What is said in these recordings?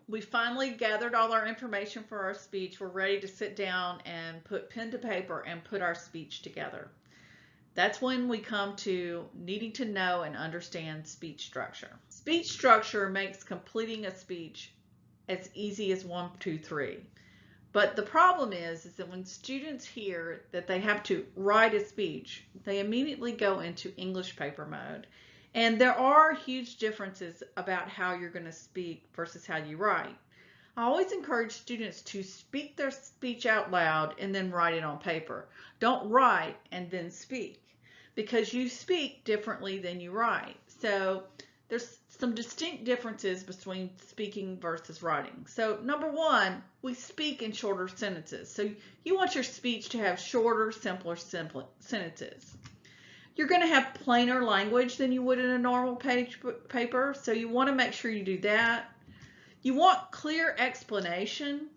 We finally gathered all our information for our speech. We're ready to sit down and put pen to paper and put our speech together. That's when we come to needing to know and understand speech structure. Speech structure makes completing a speech as easy as 1, 2, 3. But the problem is that when students hear that they have to write a speech, they immediately go into English paper mode. And there are huge differences about how you're going to speak versus how you write. I always encourage students to speak their speech out loud and then write it on paper. Don't write and then speak, because you speak differently than you write. So there's some distinct differences between speaking versus writing. So number one, we speak in shorter sentences. So you want your speech to have shorter, simpler sentences. You're going to have plainer language than you would in a normal paper, so you want to make sure you do that. You want clear explanation.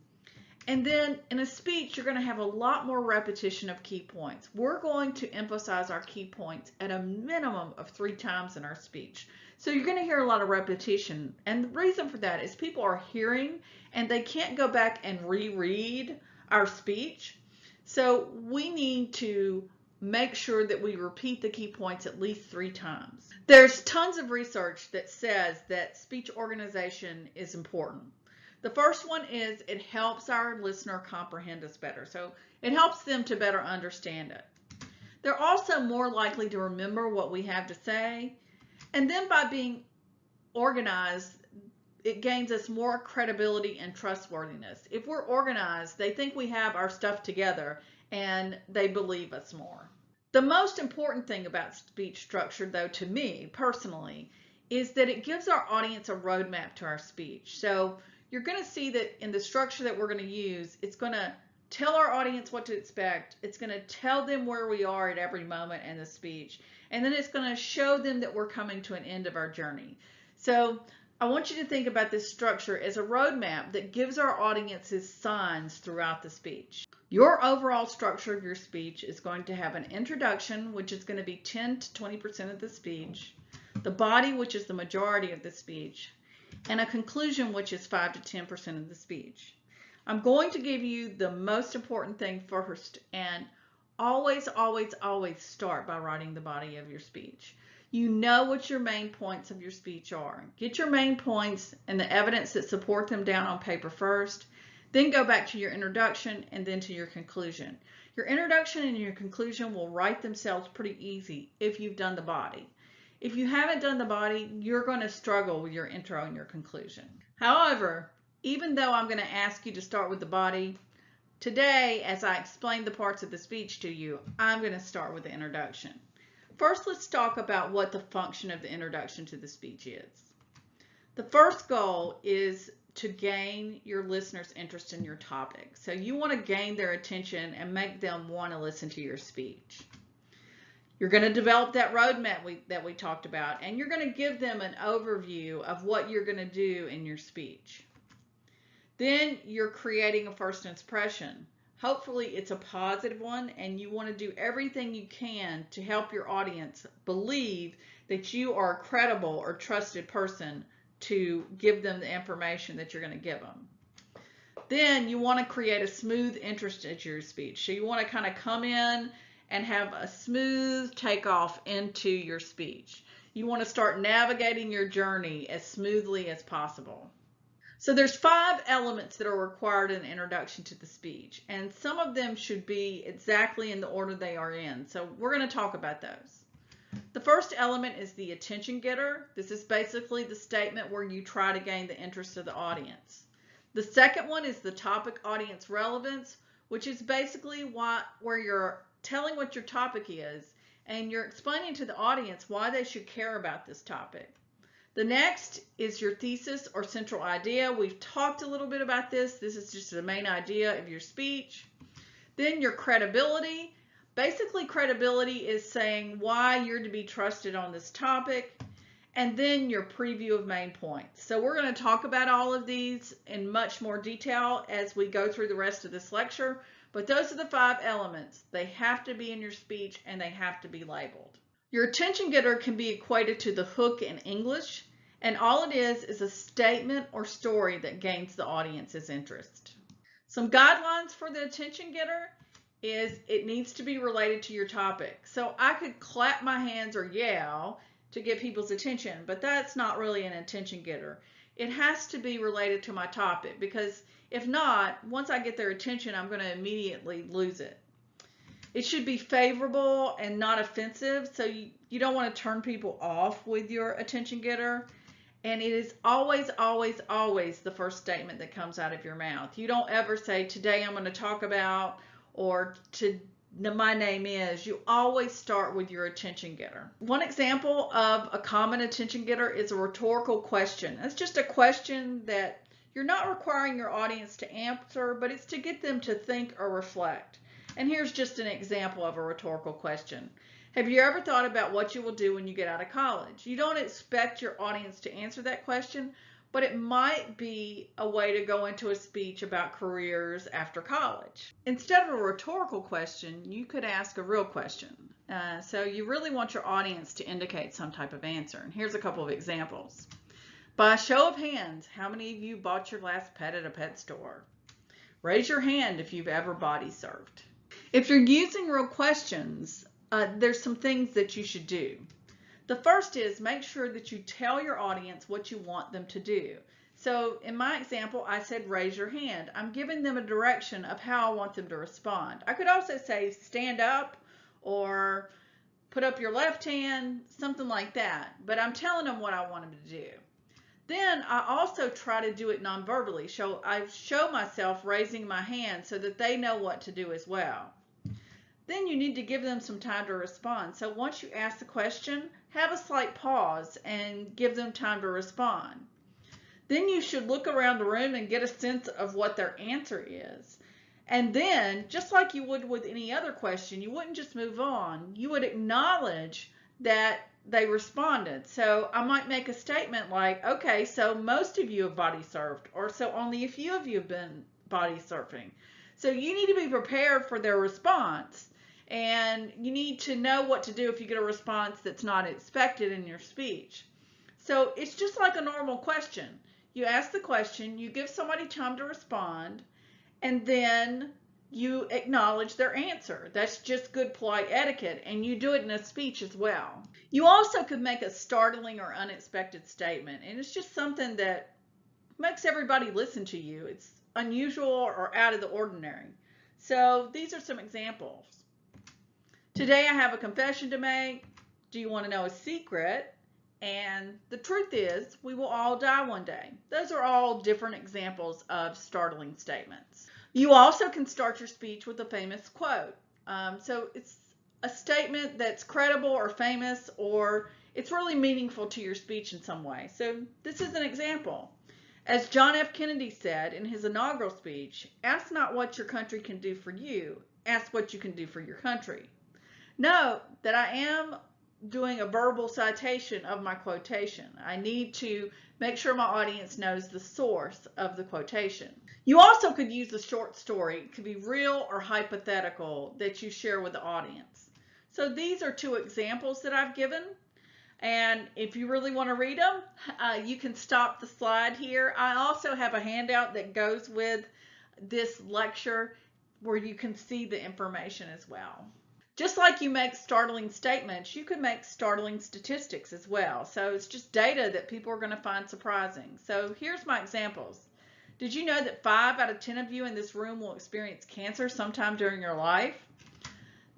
And then in a speech, you're going to have a lot more repetition of key points. We're going to emphasize our key points at a minimum of 3 times in our speech. So you're going to hear a lot of repetition. And the reason for that is people are hearing and they can't go back and reread our speech. So we need to make sure that we repeat the key points at least 3 times. There's tons of research that says that speech organization is important. The first one is it helps our listener comprehend us better. So it helps them to better understand it. They're also more likely to remember what we have to say. And then by being organized, it gains us more credibility and trustworthiness. If we're organized, they think we have our stuff together and they believe us more. The most important thing about speech structure, though, to me personally, is that it gives our audience a roadmap to our speech. So you're going to see that in the structure that we're going to use, it's going to tell our audience what to expect. It's going to tell them where we are at every moment in the speech. And then it's going to show them that we're coming to an end of our journey. So I want you to think about this structure as a roadmap that gives our audiences signs throughout the speech. Your overall structure of your speech is going to have an introduction, which is going to be 10 to 20% of the speech, the body, which is the majority of the speech, and a conclusion, which is 5 to 10% of the speech. I'm going to give you the most important thing first, and always, always, always start by writing the body of your speech. You know what your main points of your speech are. Get your main points and the evidence that support them down on paper first. Then go back to your introduction and then to your conclusion. Your introduction and your conclusion will write themselves pretty easy if you've done the body. If you haven't done the body, you're going to struggle with your intro and your conclusion. However, even though I'm going to ask you to start with the body, today, as I explain the parts of the speech to you, I'm going to start with the introduction. First, let's talk about what the function of the introduction to the speech is. The first goal is to gain your listeners' interest in your topic. So you want to gain their attention and make them want to listen to your speech. You're going to develop that roadmap that we talked about, and you're going to give them an overview of what you're going to do in your speech. Then you're creating a first impression. Hopefully it's a positive one, and you want to do everything you can to help your audience believe that you are a credible or trusted person to give them the information that you're going to give them. Then you want to create a smooth interest into your speech. So you want to kind of come in and have a smooth takeoff into your speech. You want to start navigating your journey as smoothly as possible. So there's 5 elements that are required in the introduction to the speech, and some of them should be exactly in the order they are in. So we're going to talk about those. The first element is the attention getter. This is basically the statement where you try to gain the interest of the audience. The second one is the topic audience relevance, which is basically where you're telling what your topic is and you're explaining to the audience why they should care about this topic. The next is your thesis or central idea. We've talked a little bit about this. This is just the main idea of your speech. Then your credibility. Basically, credibility is saying why you're to be trusted on this topic. And then your preview of main points. So we're going to talk about all of these in much more detail as we go through the rest of this lecture. But those are the 5 elements. They have to be in your speech and they have to be labeled. Your attention getter can be equated to the hook in English, And all it is a statement or story that gains the audience's interest. Some guidelines for the attention getter is it needs to be related to your topic. So I could clap my hands or yell to get people's attention, but that's not really an attention getter. It has to be related to my topic, because if not, once I get their attention, I'm going to immediately lose it. It should be favorable and not offensive, so you don't want to turn people off with your attention getter. And it is always, always, always the first statement that comes out of your mouth. You don't ever say, today I'm going to talk about, or my name is. You always start with your attention getter. One example of a common attention getter is a rhetorical question. It's just a question that you're not requiring your audience to answer, but it's to get them to think or reflect. And here's just an example of a rhetorical question. Have you ever thought about what you will do when you get out of college? You don't expect your audience to answer that question, but it might be a way to go into a speech about careers after college. Instead of a rhetorical question, you could ask a real question. So you really want your audience to indicate some type of answer. And here's a couple of examples. By a show of hands, how many of you bought your last pet at a pet store? Raise your hand if you've ever body surfed. If you're using real questions, there's some things that you should do. The first is make sure that you tell your audience what you want them to do. So in my example, I said raise your hand. I'm giving them a direction of how I want them to respond. I could also say stand up or put up your left hand, something like that. But I'm telling them what I want them to do. Then I also try to do it non-verbally. So I show myself raising my hand so that they know what to do as well. Then you need to give them some time to respond. So once you ask the question, have a slight pause and give them time to respond. Then you should look around the room and get a sense of what their answer is. And then, just like you would with any other question, you wouldn't just move on. You would acknowledge that they responded. So I might make a statement like, okay, so most of you have body surfed, or so only a few of you have been body surfing. So you need to be prepared for their response. And you need to know what to do if you get a response that's not expected in your speech. So it's just like a normal question. You ask the question, you give somebody time to respond, and then you acknowledge their answer. That's just good polite etiquette, and you do it in a speech as well. You also could make a startling or unexpected statement, and it's just something that makes everybody listen to you. It's unusual or out of the ordinary. So these are some examples. Today I have a confession to make. Do you want to know a secret? And the truth is, we will all die one day. Those are all different examples of startling statements. You also can start your speech with a famous quote. So it's a statement that's credible or famous, or it's really meaningful to your speech in some way. So this is an example. As John F. Kennedy said in his inaugural speech, ask not what your country can do for you, ask what you can do for your country. Note that I am doing a verbal citation of my quotation. I need to make sure my audience knows the source of the quotation. You also could use a short story. It could be real or hypothetical that you share with the audience. So these are two examples that I've given. And if you really want to read them, you can stop the slide here. I also have a handout that goes with this lecture where you can see the information as well. Just like you make startling statements, you can make startling statistics as well. So it's just data that people are going to find surprising. So here's my examples. Did you know that 5 out of 10 of you in this room will experience cancer sometime during your life?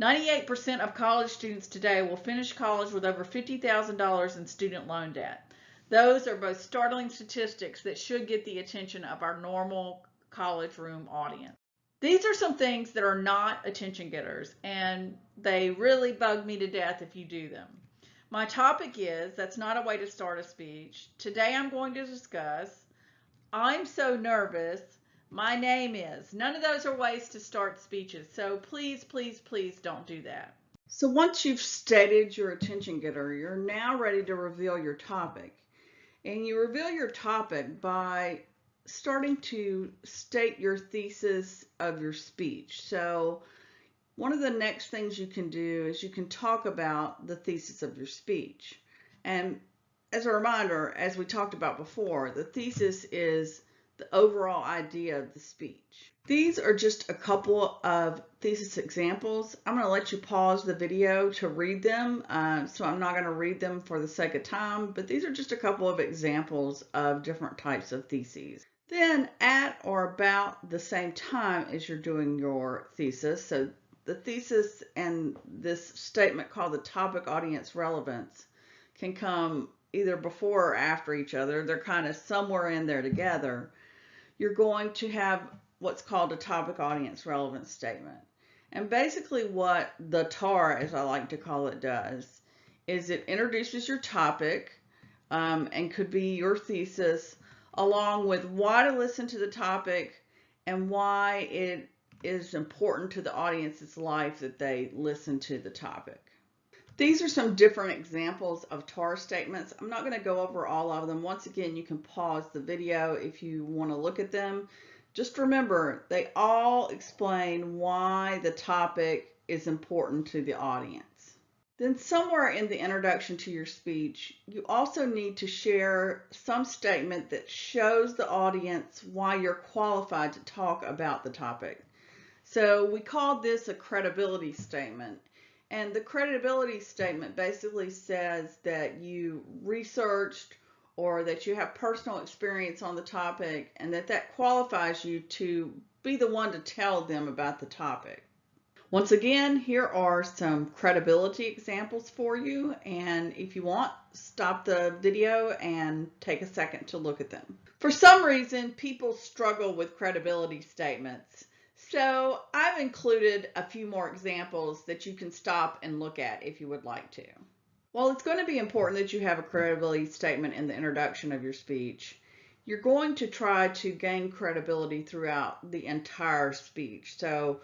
98% of college students today will finish college with over $50,000 in student loan debt. Those are both startling statistics that should get the attention of our normal college room audience. These are some things that are not attention getters, and they really bug me to death if you do them. My topic is, that's not a way to start a speech. Today I'm going to discuss, I'm so nervous, my name is. None of those are ways to start speeches, so please, please, please don't do that. So once you've stated your attention getter, you're now ready to reveal your topic. And you reveal your topic by starting to state your thesis of your speech. So one of the next things you can do is you can talk about the thesis of your speech. And as a reminder, as we talked about before, the thesis is the overall idea of the speech. These are just a couple of thesis examples. I'm going to let you pause the video to read them, so I'm not going to read them for the sake of time, but these are just a couple of examples of different types of theses. Then at or about the same time as you're doing your thesis, so the thesis and this statement called the topic audience relevance can come either before or after each other. They're kind of somewhere in there together. You're going to have what's called a topic audience relevance statement. And basically what the TAR, as I like to call it, does is it introduces your topic and could be your thesis, along with why to listen to the topic and why it is important to the audience's life that they listen to the topic. These are some different examples of TAR statements. I'm not going to go over all of them. Once again, you can pause the video if you want to look at them. Just remember, they all explain why the topic is important to the audience. Then somewhere in the introduction to your speech, you also need to share some statement that shows the audience why you're qualified to talk about the topic. So we call this a credibility statement. And the credibility statement basically says that you researched or that you have personal experience on the topic and that qualifies you to be the one to tell them about the topic. Once again, here are some credibility examples for you, and if you want, stop the video and take a second to look at them. For some reason, people struggle with credibility statements. So I've included a few more examples that you can stop and look at if you would like to. While it's going to be important that you have a credibility statement in the introduction of your speech, you're going to try to gain credibility throughout the entire speech. So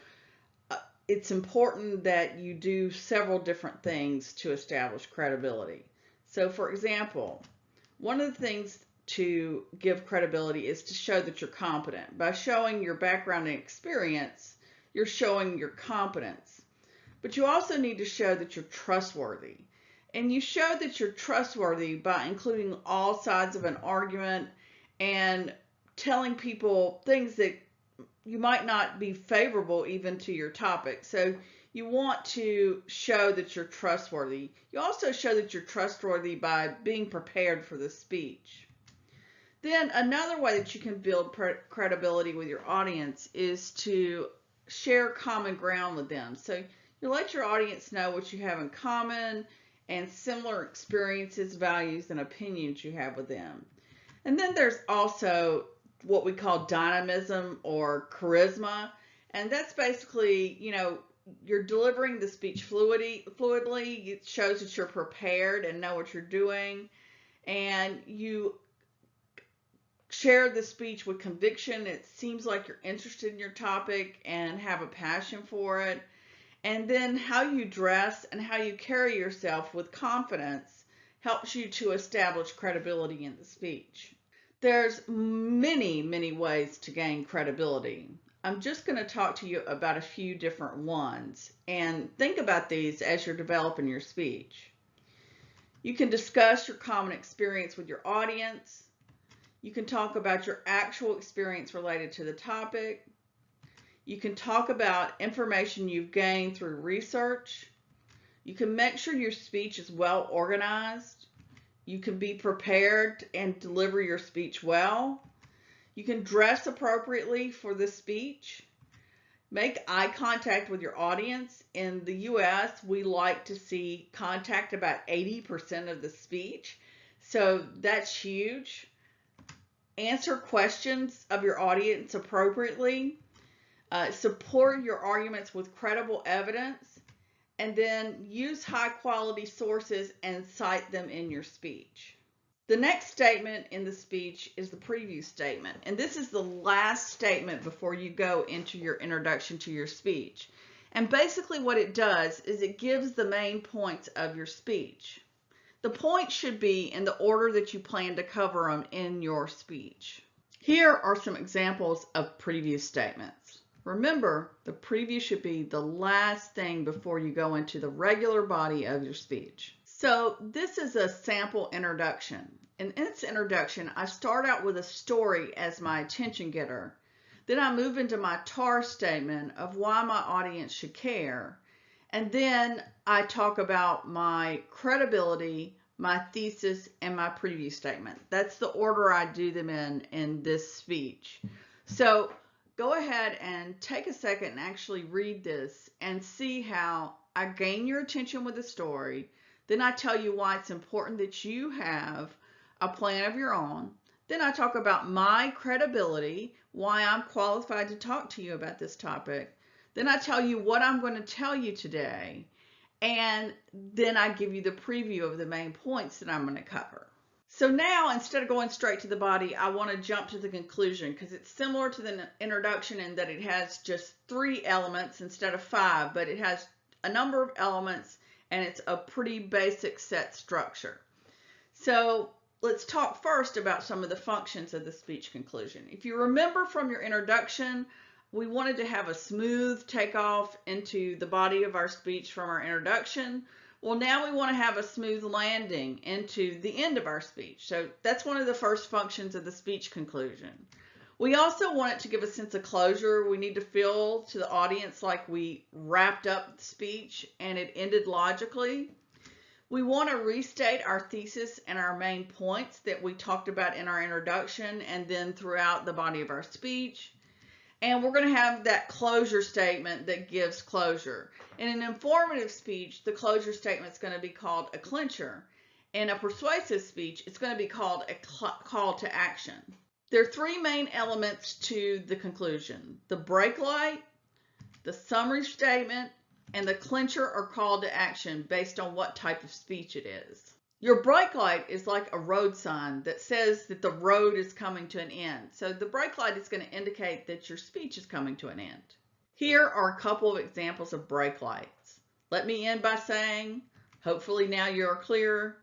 it's important that you do several different things to establish credibility. So for example, one of the things to give credibility is to show that you're competent. By showing your background and experience, you're showing your competence. But you also need to show that you're trustworthy. And you show that you're trustworthy by including all sides of an argument and telling people things that you might not be favorable even to your topic. So you want to show that you're trustworthy. You also show that you're trustworthy by being prepared for the speech. Then another way that you can build credibility with your audience is to share common ground with them. So you let your audience know what you have in common and similar experiences, values, and opinions you have with them. And then there's also what we call dynamism or charisma. And that's basically, you're delivering the speech fluidly. It shows that you're prepared and know what you're doing. And you share the speech with conviction. It seems like you're interested in your topic and have a passion for it. And then how you dress and how you carry yourself with confidence helps you to establish credibility in the speech. There's many, many ways to gain credibility. I'm just going to talk to you about a few different ones, and think about these as you're developing your speech. You can discuss your common experience with your audience. You can talk about your actual experience related to the topic. You can talk about information you've gained through research. You can make sure your speech is well organized. You can be prepared and deliver your speech well. You can dress appropriately for the speech. Make eye contact with your audience. In the US, we like to see contact about 80% of the speech. So that's huge. Answer questions of your audience appropriately. Support your arguments with credible evidence. And then use high quality sources and cite them in your speech. The next statement in the speech is the preview statement. And this is the last statement before you go into your introduction to your speech. And basically what it does is it gives the main points of your speech. The points should be in the order that you plan to cover them in your speech. Here are some examples of preview statements. Remember, the preview should be the last thing before you go into the regular body of your speech. So this is a sample introduction. In its introduction, I start out with a story as my attention getter. Then I move into my TAR statement of why my audience should care. And then I talk about my credibility, my thesis, and my preview statement. That's the order I do them in this speech. So go ahead and take a second and actually read this and see how I gain your attention with the story. Then I tell you why it's important that you have a plan of your own. Then I talk about my credibility, why I'm qualified to talk to you about this topic. Then I tell you what I'm going to tell you today. And then I give you the preview of the main points that I'm going to cover. So now, instead of going straight to the body, I want to jump to the conclusion because it's similar to the introduction in that it has just 3 elements instead of 5, but it has a number of elements and it's a pretty basic set structure. So let's talk first about some of the functions of the speech conclusion. If you remember from your introduction, we wanted to have a smooth takeoff into the body of our speech from our introduction. Well, now we want to have a smooth landing into the end of our speech. So that's one of the first functions of the speech conclusion. We also want it to give a sense of closure. We need to feel to the audience like we wrapped up the speech and it ended logically. We want to restate our thesis and our main points that we talked about in our introduction and then throughout the body of our speech. And we're going to have that closure statement that gives closure. In an informative speech, the closure statement is going to be called a clincher. In a persuasive speech, it's going to be called a call to action. There are 3 main elements to the conclusion: the break light, the summary statement, and the clincher or call to action based on what type of speech it is. Your brake light is like a road sign that says that the road is coming to an end. So the brake light is going to indicate that your speech is coming to an end. Here are a couple of examples of brake lights. Let me end by saying, hopefully now you're clear.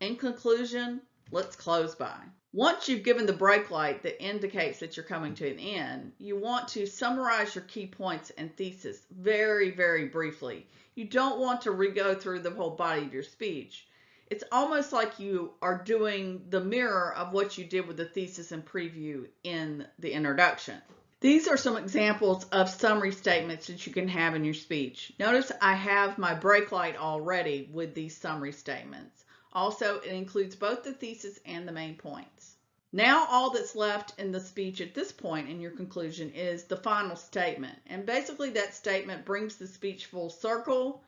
In conclusion, let's close by. Once you've given the brake light that indicates that you're coming to an end, you want to summarize your key points and thesis very, very briefly. You don't want to re-go through the whole body of your speech. It's almost like you are doing the mirror of what you did with the thesis and preview in the introduction. These are some examples of summary statements that you can have in your speech. Notice I have my brake light already with these summary statements. Also, it includes both the thesis and the main points. Now all that's left in the speech at this point in your conclusion is the final statement. And basically that statement brings the speech full circle.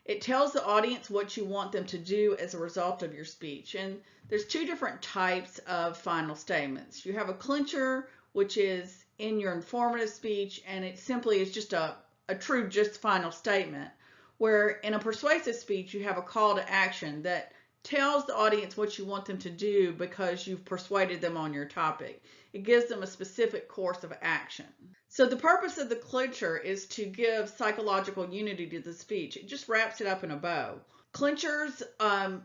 It tells the audience what you want them to do as a result of your speech. And there's 2 different types of final statements. You have a clincher, which is in your informative speech, and it simply is just a true just final statement. Where in a persuasive speech, you have a call to action that tells the audience what you want them to do because you've persuaded them on your topic. It gives them a specific course of action. So the purpose of the clincher is to give psychological unity to the speech. It just wraps it up in a bow. Clinchers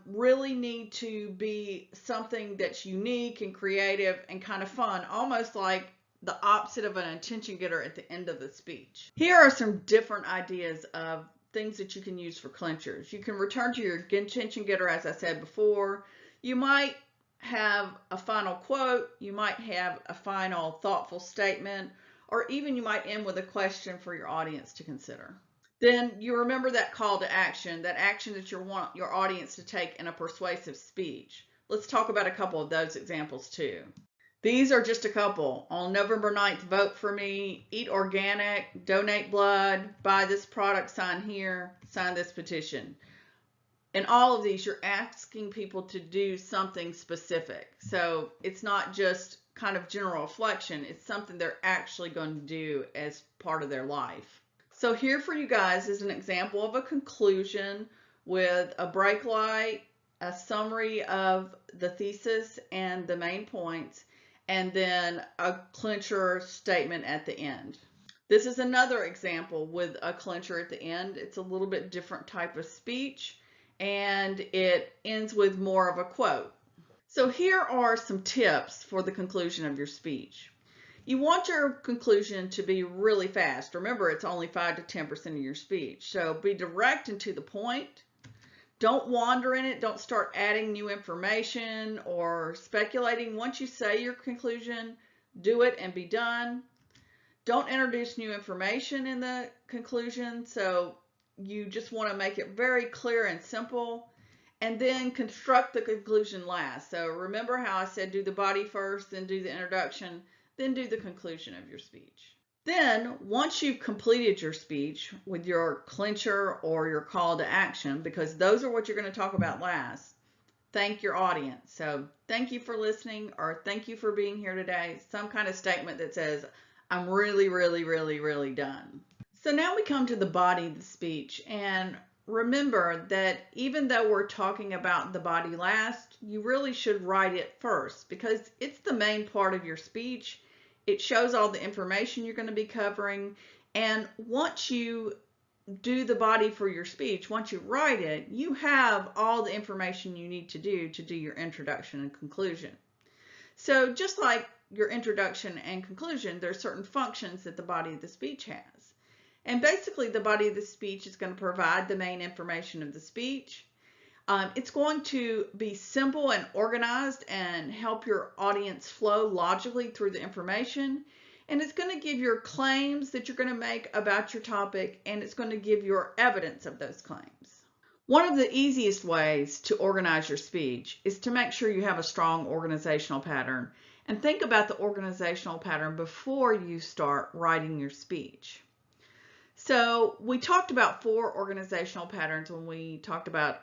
really need to be something that's unique and creative and kind of fun, almost like the opposite of an attention getter at the end of the speech. Here are some different ideas of things that you can use for clinchers. You can return to your attention getter, as I said before. You might have a final quote, you might have a final thoughtful statement, or even you might end with a question for your audience to consider. Then you remember that call to action, that action that you want your audience to take in a persuasive speech. Let's talk about a couple of those examples too. These are just a couple. On November 9th, vote for me, eat organic, donate blood, buy this product, sign here, sign this petition. In all of these, you're asking people to do something specific. So it's not just kind of general reflection, it's something they're actually going to do as part of their life. So here for you guys is an example of a conclusion with a brake light, a summary of the thesis and the main points, and then a clincher statement at the end. This is another example with a clincher at the end. It's a little bit different type of speech, and it ends with more of a quote. So here are some tips for the conclusion of your speech. You want your conclusion to be really fast. Remember, it's only 5 to 10% of your speech. So be direct and to the point. Don't wander in it. Don't start adding new information or speculating. Once you say your conclusion, do it and be done. Don't introduce new information in the conclusion. So you just want to make it very clear and simple. And then construct the conclusion last. So remember how I said do the body first, then do the introduction, then do the conclusion of your speech. Then, once you've completed your speech with your clincher or your call to action, because those are what you're going to talk about last, thank your audience. So, thank you for listening, or thank you for being here today. Some kind of statement that says, I'm really, really, really, really done. So now we come to the body of the speech. And remember that even though we're talking about the body last, you really should write it first because it's the main part of your speech. It shows all the information you're going to be covering. And once you do the body for your speech, once you write it, you have all the information you need to do your introduction and conclusion. So just like your introduction and conclusion, there are certain functions that the body of the speech has. And basically, the body of the speech is going to provide the main information of the speech. It's going to be simple and organized and help your audience flow logically through the information. And it's going to give your claims that you're going to make about your topic, and it's going to give your evidence of those claims. One of the easiest ways to organize your speech is to make sure you have a strong organizational pattern. And think about the organizational pattern before you start writing your speech. So we talked about 4 organizational patterns when we talked about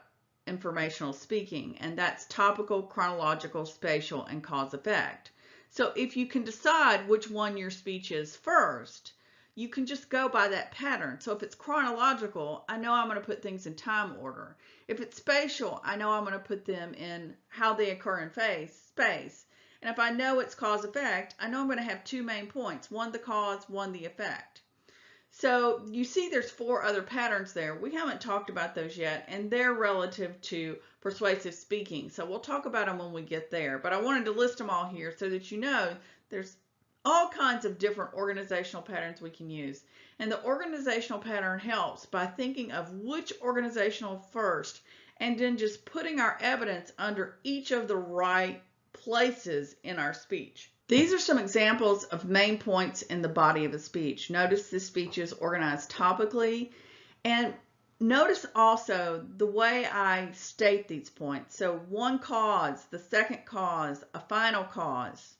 informational speaking, and that's topical, chronological, spatial, and cause-effect. So if you can decide which one your speech is first, you can just go by that pattern. So if it's chronological, I know I'm going to put things in time order. If it's spatial, I know I'm going to put them in how they occur in space. And if I know it's cause-effect, I know I'm going to have 2 main points, one the cause, one the effect. So you see there's 4 other patterns there. We haven't talked about those yet, and they're relative to persuasive speaking. So we'll talk about them when we get there. But I wanted to list them all here so that you know there's all kinds of different organizational patterns we can use. And the organizational pattern helps by thinking of which organizational first, and then just putting our evidence under each of the right places in our speech. These are some examples of main points in the body of a speech. Notice this speech is organized topically, and notice also the way I state these points. So one cause, the second cause, a final cause.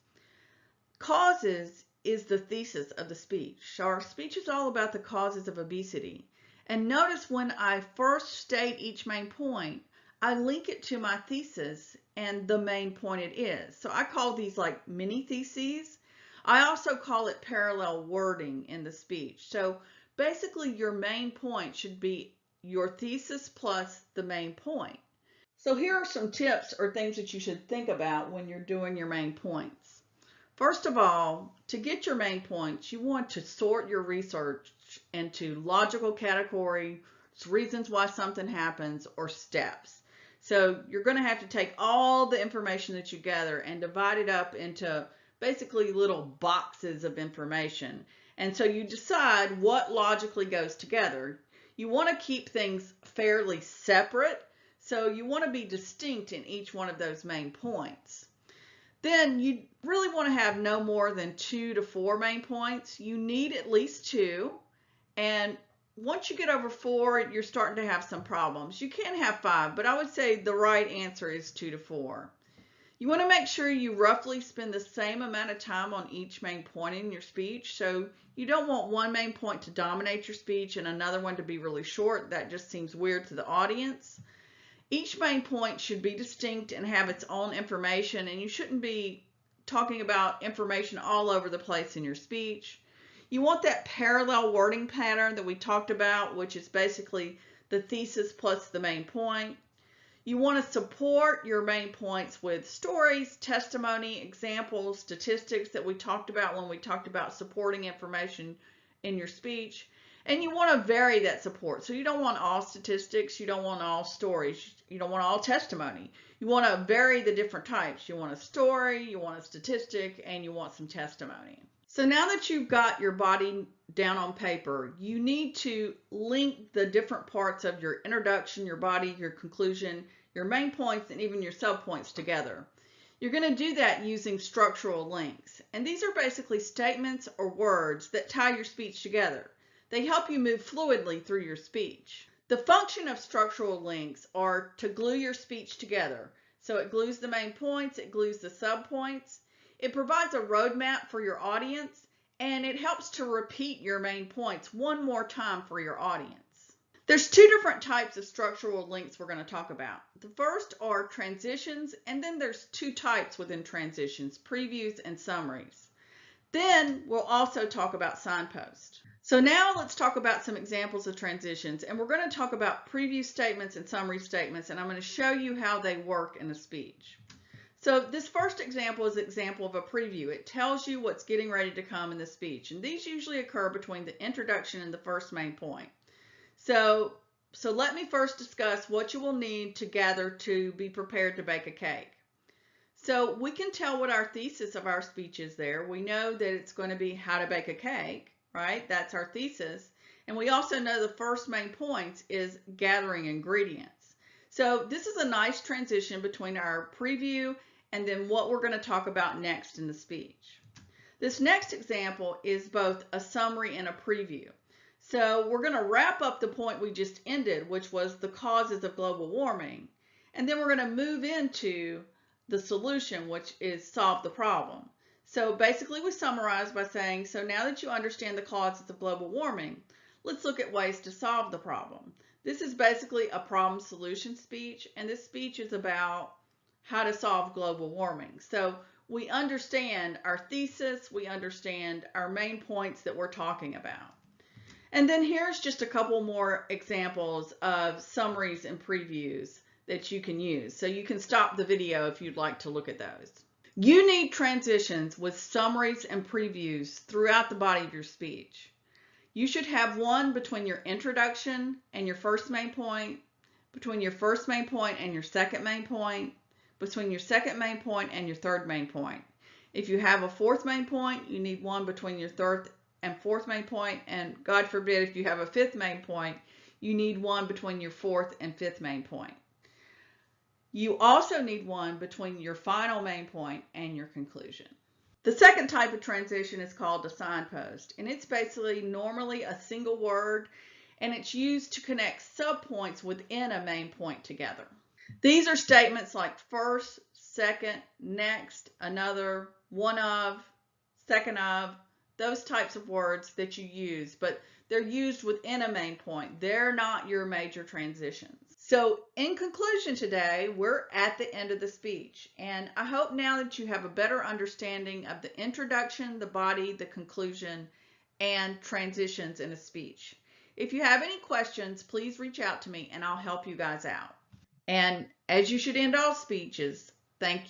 Causes is the thesis of the speech. So our speech is all about the causes of obesity. And notice when I first state each main point, I link it to my thesis and the main point it is. So I call these like mini theses. I also call it parallel wording in the speech. So basically your main point should be your thesis plus the main point. So here are some tips or things that you should think about when you're doing your main points. First of all, to get your main points, you want to sort your research into logical categories, reasons why something happens, or steps. So you're going to have to take all the information that you gather and divide it up into basically little boxes of information. And so you decide what logically goes together. You want to keep things fairly separate, so you want to be distinct in each one of those main points. Then you really want to have no more than 2 to 4 main points. You need at least 2, and once you get over 4, you're starting to have some problems. You can have 5, but I would say the right answer is 2 to 4. You want to make sure you roughly spend the same amount of time on each main point in your speech. So you don't want one main point to dominate your speech and another one to be really short. That just seems weird to the audience. Each main point should be distinct and have its own information, and you shouldn't be talking about information all over the place in your speech. You want that parallel wording pattern that we talked about, which is basically the thesis plus the main point. You want to support your main points with stories, testimony, examples, statistics that we talked about when we talked about supporting information in your speech. And you want to vary that support. So you don't want all statistics, you don't want all stories, you don't want all testimony. You want to vary the different types. You want a story, you want a statistic, and you want some testimony. So now that you've got your body down on paper, you need to link the different parts of your introduction, your body, your conclusion, your main points, and even your subpoints together. You're going to do that using structural links. And these are basically statements or words that tie your speech together. They help you move fluidly through your speech. The function of structural links are to glue your speech together. So it glues the main points, it glues the subpoints. It provides a roadmap for your audience, and it helps to repeat your main points one more time for your audience. There's two different types of structural links we're going to talk about. The first are transitions, and then there's two types within transitions, previews and summaries. Then we'll also talk about signposts. So now let's talk about some examples of transitions, and we're going to talk about preview statements and summary statements, and I'm going to show you how they work in a speech. So this first example is an example of a preview. It tells you what's getting ready to come in the speech, and these usually occur between the introduction and the first main point. So let me first discuss what you will need to gather to be prepared to bake a cake. So we can tell what our thesis of our speech is there. We know that it's going to be how to bake a cake, right? That's our thesis. And we also know the first main point is gathering ingredients. So this is a nice transition between our preview and then what we're going to talk about next in the speech. This next example is both a summary and a preview. So we're going to wrap up the point we just ended, which was the causes of global warming. And then we're going to move into the solution, which is solve the problem. So basically we summarize by saying, so now that you understand the causes of global warming, let's look at ways to solve the problem. This is basically a problem solution speech, and this speech is about how to solve global warming. So we understand our thesis, we understand our main points that we're talking about. And then here's just a couple more examples of summaries and previews that you can use. So you can stop the video if you'd like to look at those. You need transitions with summaries and previews throughout the body of your speech. You should have one between your introduction and your first main point, between your first main point and your second main point, between your second main point and your third main point. If you have a fourth main point, you need one between your third and fourth main point, and God forbid if you have a fifth main point, you need one between your fourth and fifth main point. You also need one between your final main point and your conclusion. The second type of transition is called a signpost, and it's basically normally a single word, and it's used to connect subpoints within a main point together. These are statements like first, second, next, another, one of, second of, those types of words that you use, but they're used within a main point. They're not your major transitions. So in conclusion today, we're at the end of the speech, and I hope now that you have a better understanding of the introduction, the body, the conclusion, and transitions in a speech. If you have any questions, please reach out to me and I'll help you guys out. And as you should end all speeches, thank you.